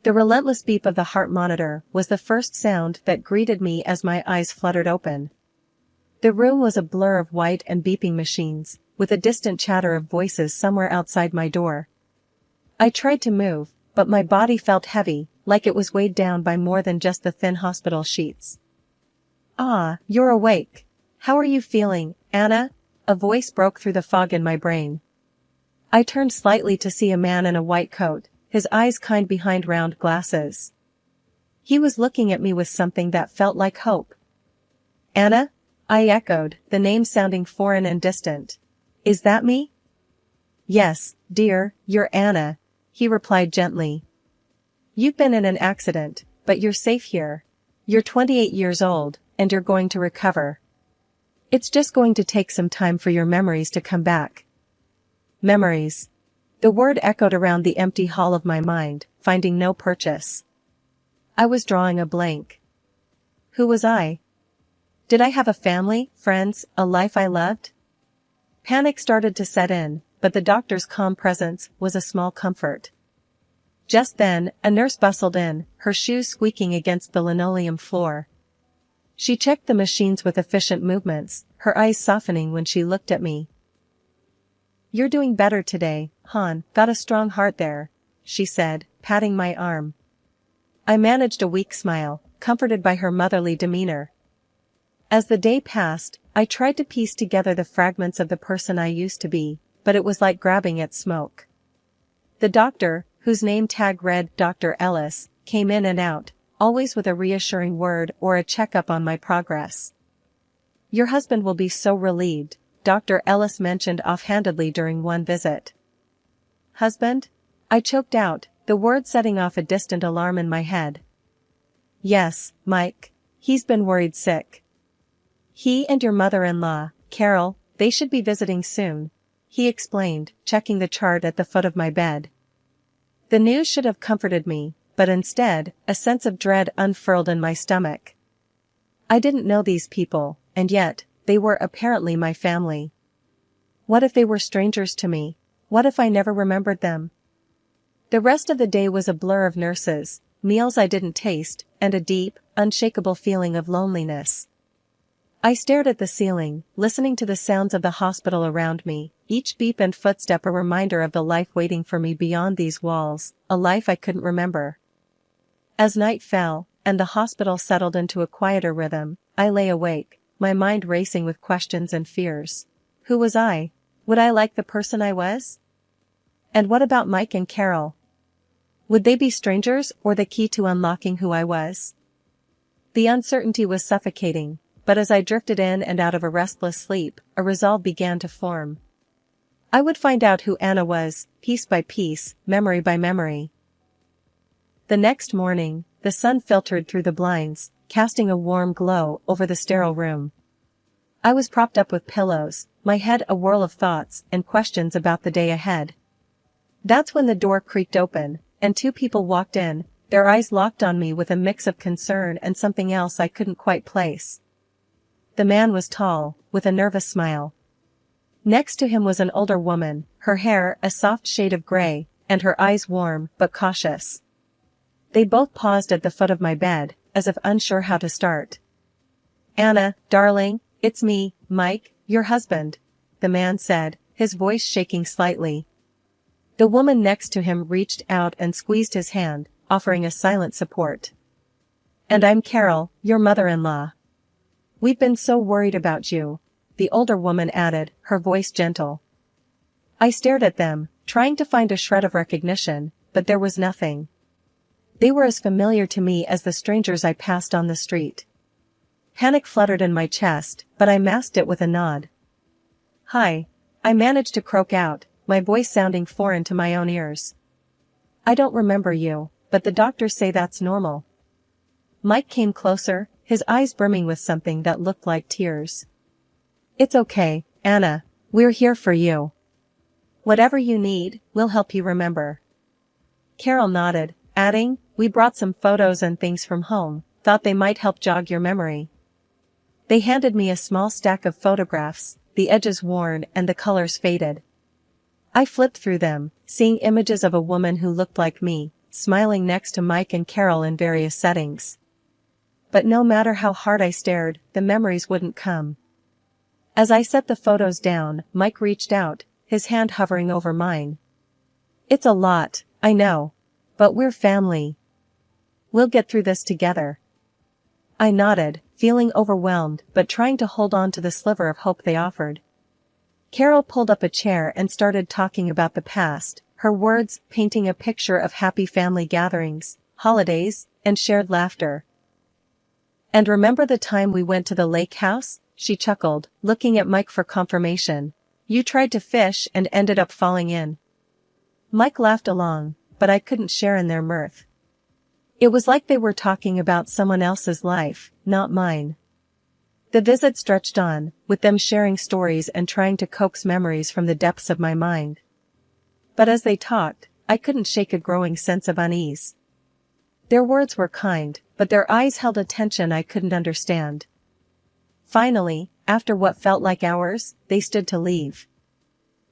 The relentless beep of the heart monitor was the first sound that greeted me as my eyes fluttered open. The room was a blur of white and beeping machines, with a distant chatter of voices somewhere outside my door. I tried to move, but my body felt heavy, like it was weighed down by more than just the thin hospital sheets. "Ah, you're awake. How are you feeling, Anna?" A voice broke through the fog in my brain. I turned slightly to see a man in a white coat, his eyes kind behind round glasses. He was looking at me with something that felt like hope. "Anna?" I echoed, the name sounding foreign and distant. "Is that me?" "Yes, dear, you're Anna," he replied gently. "You've been in an accident, but you're safe here. You're 28 years old, and you're going to recover. It's just going to take some time for your memories to come back." Memories. The word echoed around the empty hall of my mind, finding no purchase. I was drawing a blank. Who was I? Did I have a family, friends, a life I loved? Panic started to set in, but the doctor's calm presence was a small comfort. Just then, a nurse bustled in, her shoes squeaking against the linoleum floor. She checked the machines with efficient movements, her eyes softening when she looked at me. "You're doing better today, hon, got a strong heart there," she said, patting my arm. I managed a weak smile, comforted by her motherly demeanor. As the day passed, I tried to piece together the fragments of the person I used to be, but it was like grabbing at smoke. The doctor, whose name tag read Dr. Ellis, came in and out, always with a reassuring word or a checkup on my progress. "Your husband will be so relieved," Dr. Ellis mentioned offhandedly during one visit. "Husband?" I choked out, the word setting off a distant alarm in my head. "Yes, Mike. He's been worried sick. He and your mother-in-law, Carol, they should be visiting soon," he explained, checking the chart at the foot of my bed. The news should have comforted me, but instead, a sense of dread unfurled in my stomach. I didn't know these people, and yet, they were apparently my family. What if they were strangers to me? What if I never remembered them? The rest of the day was a blur of nurses, meals I didn't taste, and a deep, unshakable feeling of loneliness. I stared at the ceiling, listening to the sounds of the hospital around me, each beep and footstep a reminder of the life waiting for me beyond these walls, a life I couldn't remember. As night fell, and the hospital settled into a quieter rhythm, I lay awake, my mind racing with questions and fears. Who was I? Would I like the person I was? And what about Mike and Carol? Would they be strangers or the key to unlocking who I was? The uncertainty was suffocating, but as I drifted in and out of a restless sleep, a resolve began to form. I would find out who Anna was, piece by piece, memory by memory. The next morning, the sun filtered through the blinds, casting a warm glow over the sterile room. I was propped up with pillows, my head a whirl of thoughts and questions about the day ahead. That's when the door creaked open, and two people walked in, their eyes locked on me with a mix of concern and something else I couldn't quite place. The man was tall, with a nervous smile. Next to him was an older woman, her hair a soft shade of gray, and her eyes warm but cautious. They both paused at the foot of my bed, as if unsure how to start. "Anna, darling, it's me, Mike, your husband," the man said, his voice shaking slightly. The woman next to him reached out and squeezed his hand, offering a silent support. "And I'm Carol, your mother-in-law. We've been so worried about you," the older woman added, her voice gentle. I stared at them, trying to find a shred of recognition, but there was nothing. They were as familiar to me as the strangers I passed on the street. Panic fluttered in my chest, but I masked it with a nod. "Hi," I managed to croak out, my voice sounding foreign to my own ears. "I don't remember you, but the doctors say that's normal." Mike came closer, his eyes brimming with something that looked like tears. "It's okay, Anna, we're here for you. Whatever you need, we'll help you remember." Carol nodded, adding, "We brought some photos and things from home, thought they might help jog your memory." They handed me a small stack of photographs, the edges worn and the colors faded. I flipped through them, seeing images of a woman who looked like me, smiling next to Mike and Carol in various settings. But no matter how hard I stared, the memories wouldn't come. As I set the photos down, Mike reached out, his hand hovering over mine. "It's a lot, I know. But we're family. We'll get through this together." I nodded, feeling overwhelmed but trying to hold on to the sliver of hope they offered. Carol pulled up a chair and started talking about the past, her words painting a picture of happy family gatherings, holidays, and shared laughter. "And remember the time we went to the lake house?" she chuckled, looking at Mike for confirmation. "You tried to fish and ended up falling in." Mike laughed along, but I couldn't share in their mirth. It was like they were talking about someone else's life, not mine. The visit stretched on, with them sharing stories and trying to coax memories from the depths of my mind. But as they talked, I couldn't shake a growing sense of unease. Their words were kind, but their eyes held a tension I couldn't understand. Finally, after what felt like hours, they stood to leave.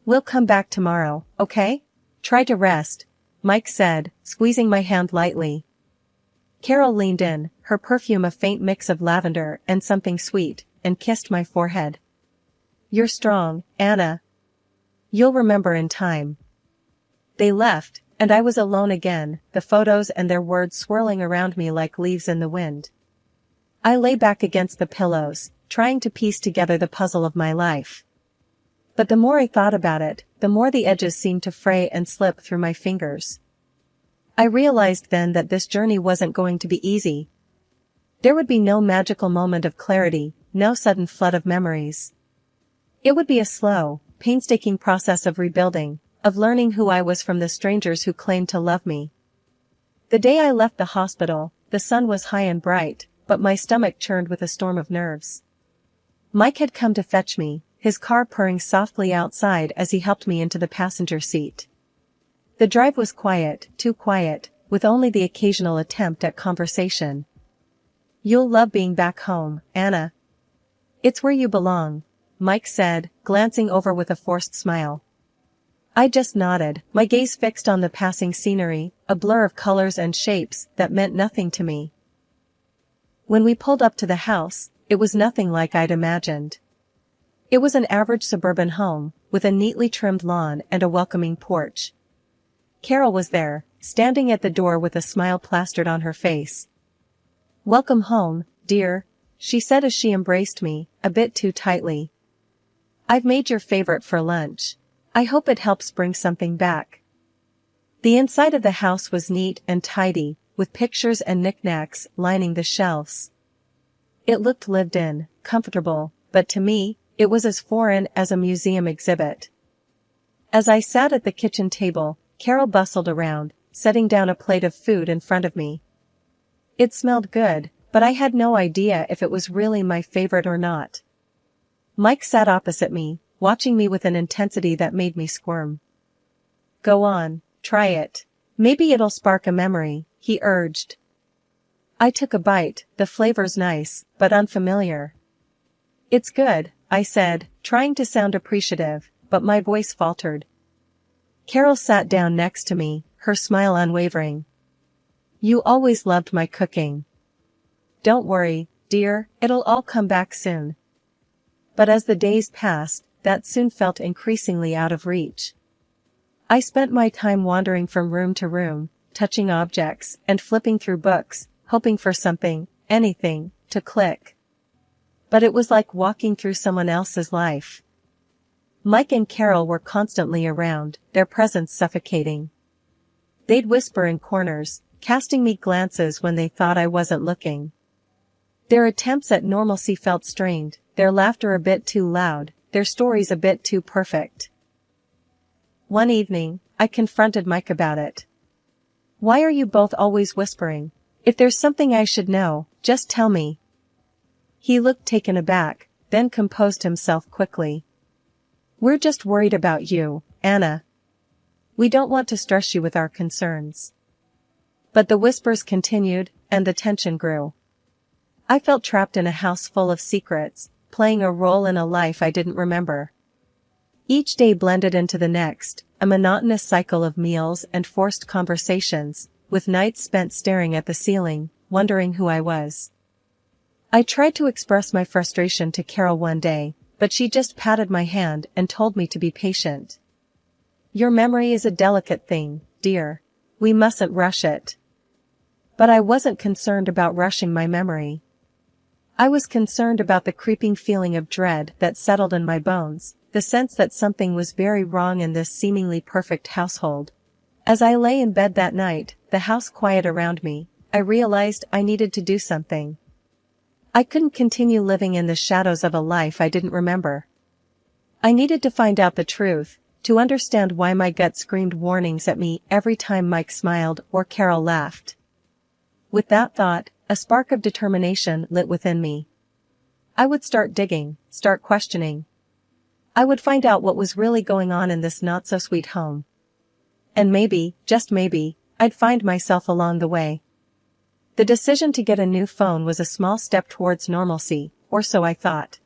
"We'll come back tomorrow, okay? Try to rest," Mike said, squeezing my hand lightly. Carol leaned in, her perfume a faint mix of lavender and something sweet, and kissed my forehead. "You're strong, Anna. You'll remember in time." They left, and I was alone again, the photos and their words swirling around me like leaves in the wind. I lay back against the pillows, trying to piece together the puzzle of my life. But the more I thought about it, the more the edges seemed to fray and slip through my fingers. I realized then that this journey wasn't going to be easy. There would be no magical moment of clarity, no sudden flood of memories. It would be a slow, painstaking process of rebuilding, of learning who I was from the strangers who claimed to love me. The day I left the hospital, the sun was high and bright, but my stomach churned with a storm of nerves. Mike had come to fetch me, his car purring softly outside as he helped me into the passenger seat. The drive was quiet, too quiet, with only the occasional attempt at conversation. "You'll love being back home, Anna. It's where you belong," Mike said, glancing over with a forced smile. I just nodded, my gaze fixed on the passing scenery, a blur of colors and shapes that meant nothing to me. When we pulled up to the house, it was nothing like I'd imagined. It was an average suburban home, with a neatly trimmed lawn and a welcoming porch. Carol was there, standing at the door with a smile plastered on her face. "Welcome home, dear," she said as she embraced me, a bit too tightly. "I've made your favorite for lunch. I hope it helps bring something back." The inside of the house was neat and tidy, with pictures and knickknacks lining the shelves. It looked lived in, comfortable, but to me, it was as foreign as a museum exhibit. As I sat at the kitchen table, Carol bustled around, setting down a plate of food in front of me. It smelled good, but I had no idea if it was really my favorite or not. Mike sat opposite me, watching me with an intensity that made me squirm. "Go on, try it. Maybe it'll spark a memory," he urged. I took a bite, the flavor's nice, but unfamiliar. "It's good," I said, trying to sound appreciative, but my voice faltered. Carol sat down next to me, her smile unwavering. "You always loved my cooking. Don't worry, dear, it'll all come back soon." But as the days passed, that soon felt increasingly out of reach. I spent my time wandering from room to room, touching objects, and flipping through books, hoping for something, anything, to click. But it was like walking through someone else's life. Mike and Carol were constantly around, their presence suffocating. They'd whisper in corners, casting me glances when they thought I wasn't looking. Their attempts at normalcy felt strained, their laughter a bit too loud, their stories a bit too perfect. One evening, I confronted Mike about it. "Why are you both always whispering? If there's something I should know, just tell me." He looked taken aback, then composed himself quickly. "We're just worried about you, Anna. We don't want to stress you with our concerns." But the whispers continued, and the tension grew. I felt trapped in a house full of secrets, playing a role in a life I didn't remember. Each day blended into the next, a monotonous cycle of meals and forced conversations, with nights spent staring at the ceiling, wondering who I was. I tried to express my frustration to Carol one day, but she just patted my hand and told me to be patient. Your memory is a delicate thing, dear. We mustn't rush it. But I wasn't concerned about rushing my memory. I was concerned about the creeping feeling of dread that settled in my bones, the sense that something was very wrong in this seemingly perfect household. As I lay in bed that night, the house quiet around me, I realized I needed to do something. I couldn't continue living in the shadows of a life I didn't remember. I needed to find out the truth, to understand why my gut screamed warnings at me every time Mike smiled or Carol laughed. With that thought, a spark of determination lit within me. I would start digging, start questioning. I would find out what was really going on in this not-so-sweet home. And maybe, just maybe, I'd find myself along the way. The decision to get a new phone was a small step towards normalcy, or so I thought.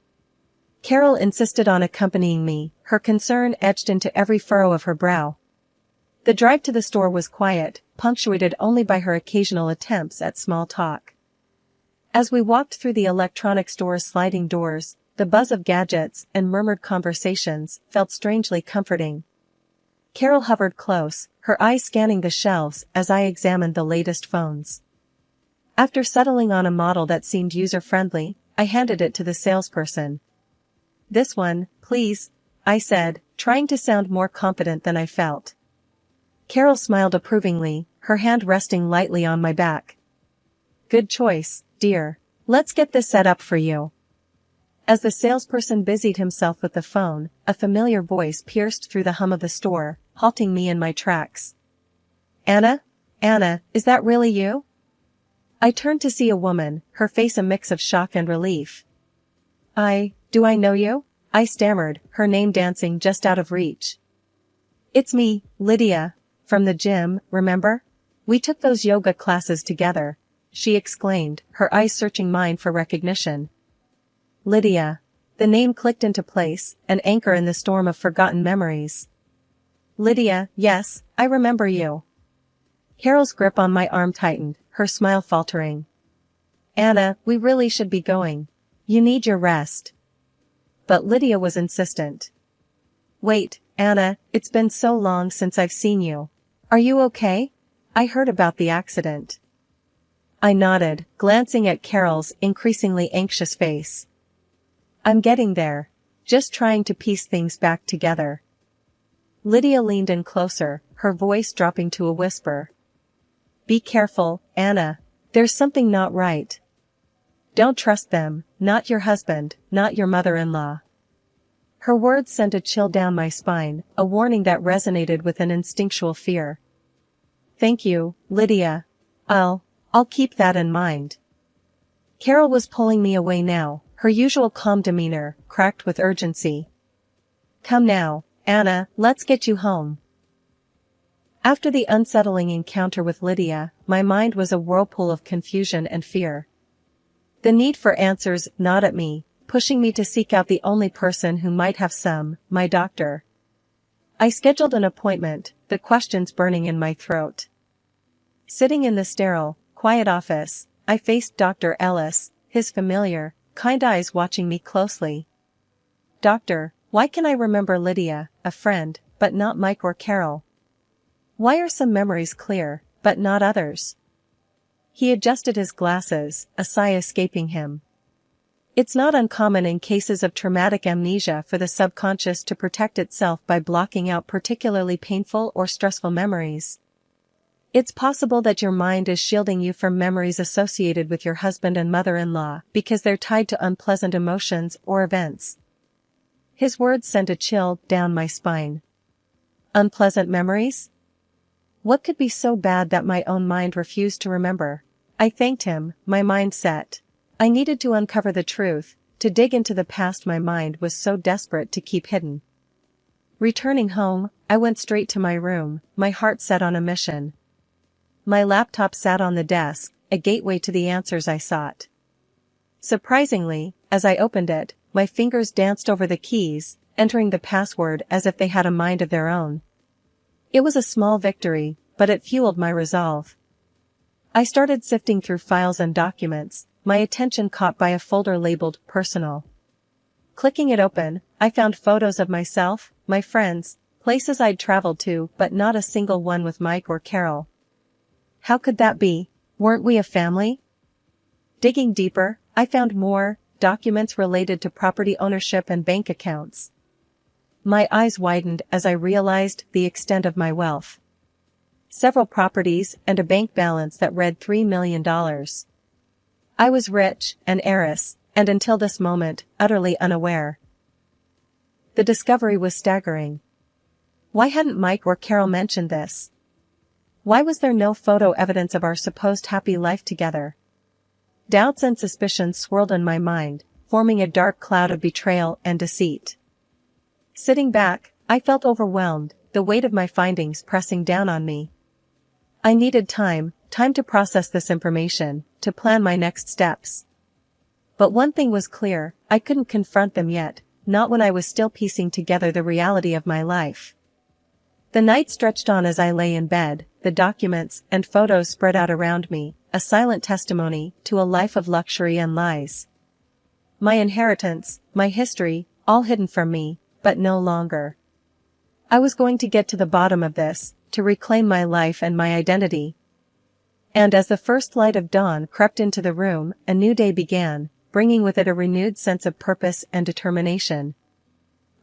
Carol insisted on accompanying me, her concern etched into every furrow of her brow. The drive to the store was quiet, punctuated only by her occasional attempts at small talk. As we walked through the electronic store's sliding doors, the buzz of gadgets and murmured conversations felt strangely comforting. Carol hovered close, her eyes scanning the shelves as I examined the latest phones. After settling on a model that seemed user-friendly, I handed it to the salesperson. "This one, please," I said, trying to sound more confident than I felt. Carol smiled approvingly, her hand resting lightly on my back. "Good choice, dear. Let's get this set up for you." As the salesperson busied himself with the phone, a familiar voice pierced through the hum of the store, halting me in my tracks. "Anna? Anna, is that really you?" I turned to see a woman, her face a mix of shock and relief. Do I know you?" I stammered, her name dancing just out of reach. "It's me, Lydia. From the gym, remember? We took those yoga classes together," she exclaimed, her eyes searching mine for recognition. Lydia. The name clicked into place, an anchor in the storm of forgotten memories. "Lydia, yes, I remember you." Carol's grip on my arm tightened, her smile faltering. "Anna, we really should be going. You need your rest." But Lydia was insistent. "Wait, Anna, it's been so long since I've seen you. Are you okay? I heard about the accident." I nodded, glancing at Carol's increasingly anxious face. "I'm getting there. Just trying to piece things back together." Lydia leaned in closer, her voice dropping to a whisper. "Be careful, Anna. There's something not right. Don't trust them, not your husband, not your mother-in-law." Her words sent a chill down my spine, a warning that resonated with an instinctual fear. "Thank you, Lydia. I'll keep that in mind." Carol was pulling me away now, her usual calm demeanor, cracked with urgency. "Come now, Anna, let's get you home." After the unsettling encounter with Lydia, my mind was a whirlpool of confusion and fear. The need for answers gnawed at me, pushing me to seek out the only person who might have some, my doctor. I scheduled an appointment, the questions burning in my throat. Sitting in the sterile, quiet office, I faced Dr. Ellis, his familiar, kind eyes watching me closely. "Doctor, why can I remember Lydia, a friend, but not Mike or Carol? Why are some memories clear, but not others?" He adjusted his glasses, a sigh escaping him. It's not uncommon in cases of traumatic amnesia for the subconscious to protect itself by blocking out particularly painful or stressful memories. It's possible that your mind is shielding you from memories associated with your husband and mother-in-law because they're tied to unpleasant emotions or events. His words sent a chill down my spine. Unpleasant memories? What could be so bad that my own mind refused to remember? I thanked him, my mind set. I needed to uncover the truth, to dig into the past my mind was so desperate to keep hidden. Returning home, I went straight to my room, my heart set on a mission. My laptop sat on the desk, a gateway to the answers I sought. Surprisingly, as I opened it, my fingers danced over the keys, entering the password as if they had a mind of their own. It was a small victory, but it fueled my resolve. I started sifting through files and documents, my attention caught by a folder labeled Personal. Clicking it open, I found photos of myself, my friends, places I'd traveled to, but not a single one with Mike or Carol. How could that be? Weren't we a family? Digging deeper, I found more documents related to property ownership and bank accounts. My eyes widened as I realized the extent of my wealth. Several properties and a bank balance that read $3 million. I was rich, an heiress, and until this moment, utterly unaware. The discovery was staggering. Why hadn't Mike or Carol mentioned this? Why was there no photo evidence of our supposed happy life together? Doubts and suspicions swirled in my mind, forming a dark cloud of betrayal and deceit. Sitting back, I felt overwhelmed, the weight of my findings pressing down on me. I needed time to process this information, to plan my next steps. But one thing was clear, I couldn't confront them yet, not when I was still piecing together the reality of my life. The night stretched on as I lay in bed, the documents and photos spread out around me, a silent testimony to a life of luxury and lies. My inheritance, my history, all hidden from me, but no longer. I was going to get to the bottom of this, to reclaim my life and my identity. And as the first light of dawn crept into the room, a new day began, bringing with it a renewed sense of purpose and determination.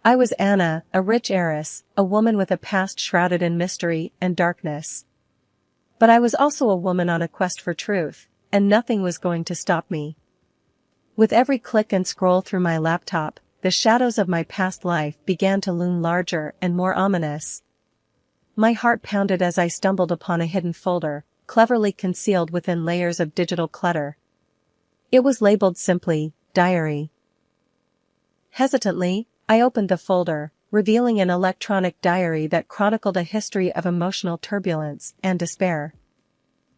I was Anna, a rich heiress, a woman with a past shrouded in mystery and darkness. But I was also a woman on a quest for truth, and nothing was going to stop me. With every click and scroll through my laptop, the shadows of my past life began to loom larger and more ominous. My heart pounded as I stumbled upon a hidden folder, cleverly concealed within layers of digital clutter. It was labeled simply, Diary. Hesitantly, I opened the folder, revealing an electronic diary that chronicled a history of emotional turbulence and despair.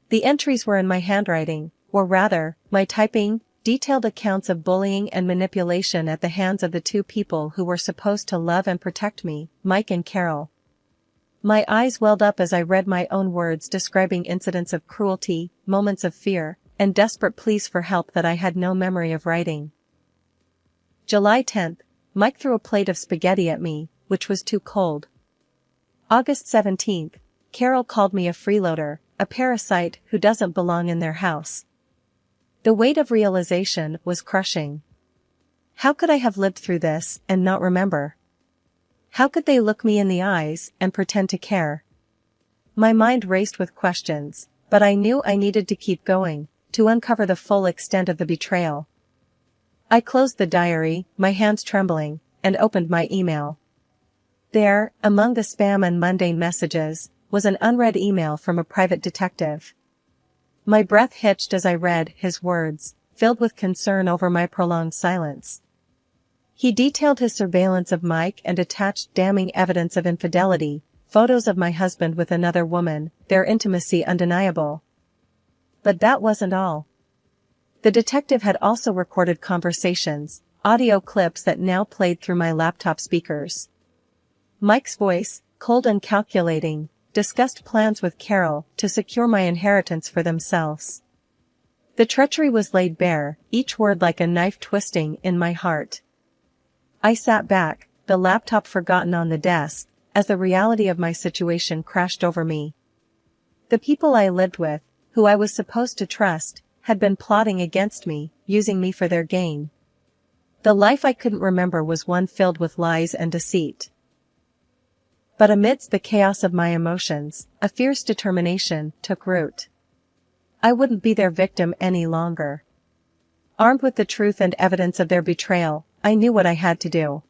The entries were in my handwriting, or rather, my typing, detailed accounts of bullying and manipulation at the hands of the two people who were supposed to love and protect me, Mike and Carol. My eyes welled up as I read my own words describing incidents of cruelty, moments of fear, and desperate pleas for help that I had no memory of writing. July 10th, Mike threw a plate of spaghetti at me, which was too cold. August 17th, Carol called me a freeloader, a parasite who doesn't belong in their house. The weight of realization was crushing. How could I have lived through this and not remember? How could they look me in the eyes and pretend to care? My mind raced with questions, but I knew I needed to keep going, to uncover the full extent of the betrayal. I closed the diary, my hands trembling, and opened my email. There, among the spam and mundane messages, was an unread email from a private detective. My breath hitched as I read his words, filled with concern over my prolonged silence. He detailed his surveillance of Mike and attached damning evidence of infidelity, photos of my husband with another woman, their intimacy undeniable. But that wasn't all. The detective had also recorded conversations, audio clips that now played through my laptop speakers. Mike's voice, cold and calculating, discussed plans with Carol to secure my inheritance for themselves. The treachery was laid bare, each word like a knife twisting in my heart. I sat back, the laptop forgotten on the desk, as the reality of my situation crashed over me. The people I lived with, who I was supposed to trust, had been plotting against me, using me for their gain. The life I couldn't remember was one filled with lies and deceit. But amidst the chaos of my emotions, a fierce determination took root. I wouldn't be their victim any longer. Armed with the truth and evidence of their betrayal, I knew what I had to do.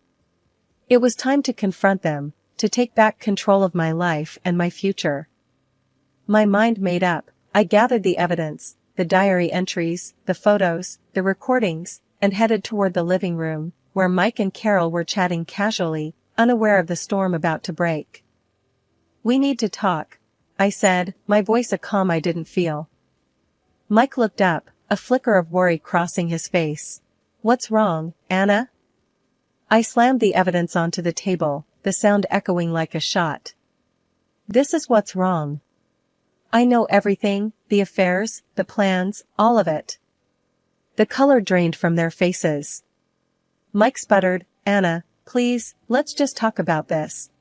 It was time to confront them, to take back control of my life and my future. My mind made up, I gathered the evidence, the diary entries, the photos, the recordings, and headed toward the living room, where Mike and Carol were chatting casually, unaware of the storm about to break. "We need to talk," I said, my voice a calm I didn't feel. Mike looked up, a flicker of worry crossing his face. "What's wrong, Anna?" I slammed the evidence onto the table, the sound echoing like a shot. "This is what's wrong. I know everything, the affairs, the plans, all of it. The color drained from their faces. Mike sputtered, Anna, please, let's just talk about this.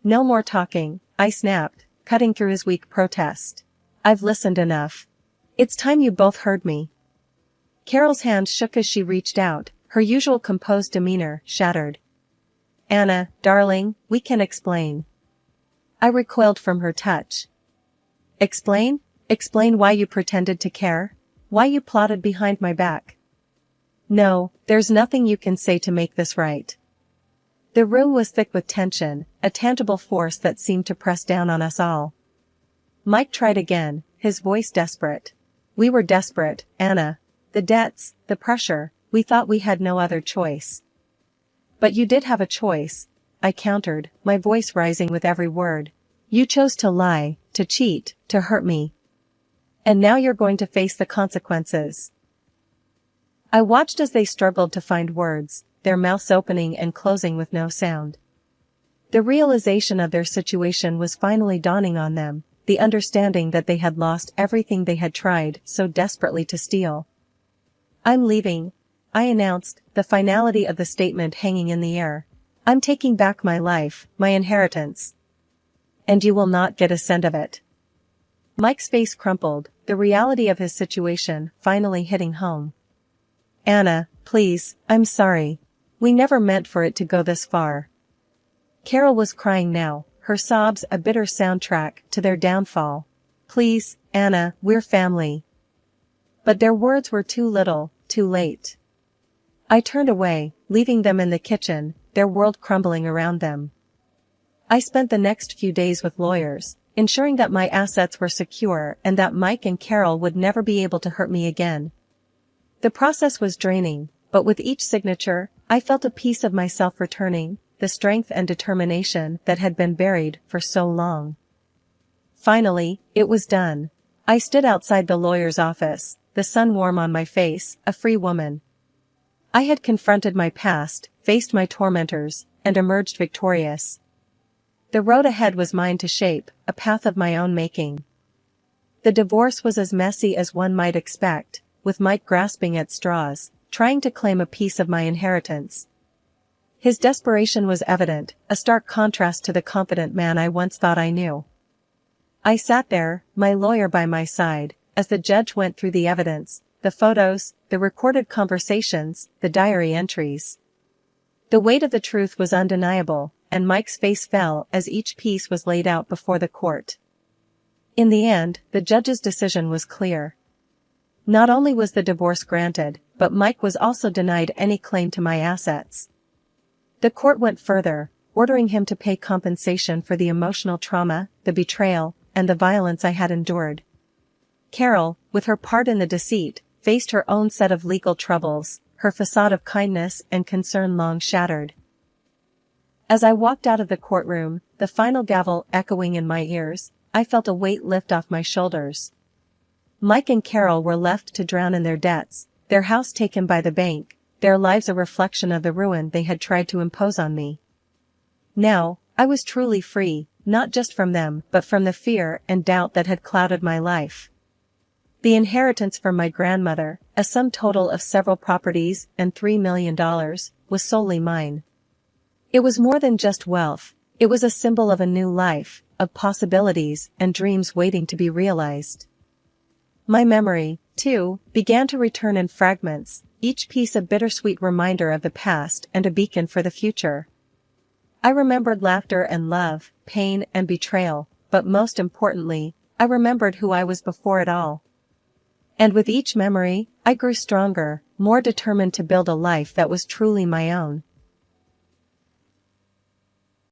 No more talking, I snapped, cutting through his weak protest. I've listened enough. It's time you both heard me. Carol's hand shook as she reached out, her usual composed demeanor shattered. Anna, darling, we can explain. I recoiled from her touch. Explain? Explain why you pretended to care? Why you plotted behind my back? No, there's nothing you can say to make this right. The room was thick with tension, a tangible force that seemed to press down on us all. Mike tried again, his voice desperate. We were desperate, Anna. The debts, the pressure, we thought we had no other choice. But you did have a choice, I countered, my voice rising with every word. You chose to lie, to cheat, to hurt me. And now you're going to face the consequences. I watched as they struggled to find words, their mouths opening and closing with no sound. The realization of their situation was finally dawning on them, the understanding that they had lost everything they had tried so desperately to steal. I'm leaving, I announced, the finality of the statement hanging in the air. I'm taking back my life, my inheritance. And you will not get a cent of it. Mike's face crumpled, the reality of his situation finally hitting home. Anna, please, I'm sorry. We never meant for it to go this far. Carol was crying now, her sobs a bitter soundtrack to their downfall. Please, Anna, we're family. But their words were too little, too late. I turned away, leaving them in the kitchen, their world crumbling around them. I spent the next few days with lawyers, ensuring that my assets were secure and that Mike and Carol would never be able to hurt me again. The process was draining, but with each signature, I felt a piece of myself returning, the strength and determination that had been buried for so long. Finally, it was done. I stood outside the lawyer's office, the sun warm on my face, a free woman. I had confronted my past, faced my tormentors, and emerged victorious. The road ahead was mine to shape, a path of my own making. The divorce was as messy as one might expect, with Mike grasping at straws, trying to claim a piece of my inheritance. His desperation was evident, a stark contrast to the confident man I once thought I knew. I sat there, my lawyer by my side, as the judge went through the evidence, the photos, the recorded conversations, the diary entries. The weight of the truth was undeniable, and Mike's face fell as each piece was laid out before the court. In the end, the judge's decision was clear. Not only was the divorce granted, but Mike was also denied any claim to my assets. The court went further, ordering him to pay compensation for the emotional trauma, the betrayal, and the violence I had endured. Carol, with her part in the deceit, faced her own set of legal troubles, her facade of kindness and concern long shattered. As I walked out of the courtroom, the final gavel echoing in my ears, I felt a weight lift off my shoulders. Mike and Carol were left to drown in their debts, their house taken by the bank, their lives a reflection of the ruin they had tried to impose on me. Now, I was truly free, not just from them but from the fear and doubt that had clouded my life. The inheritance from my grandmother, a sum total of several properties and $3 million, was solely mine. It was more than just wealth, it was a symbol of a new life, of possibilities and dreams waiting to be realized. My memory, too, began to return in fragments, each piece a bittersweet reminder of the past and a beacon for the future. I remembered laughter and love, pain and betrayal, but most importantly, I remembered who I was before it all. And with each memory, I grew stronger, more determined to build a life that was truly my own.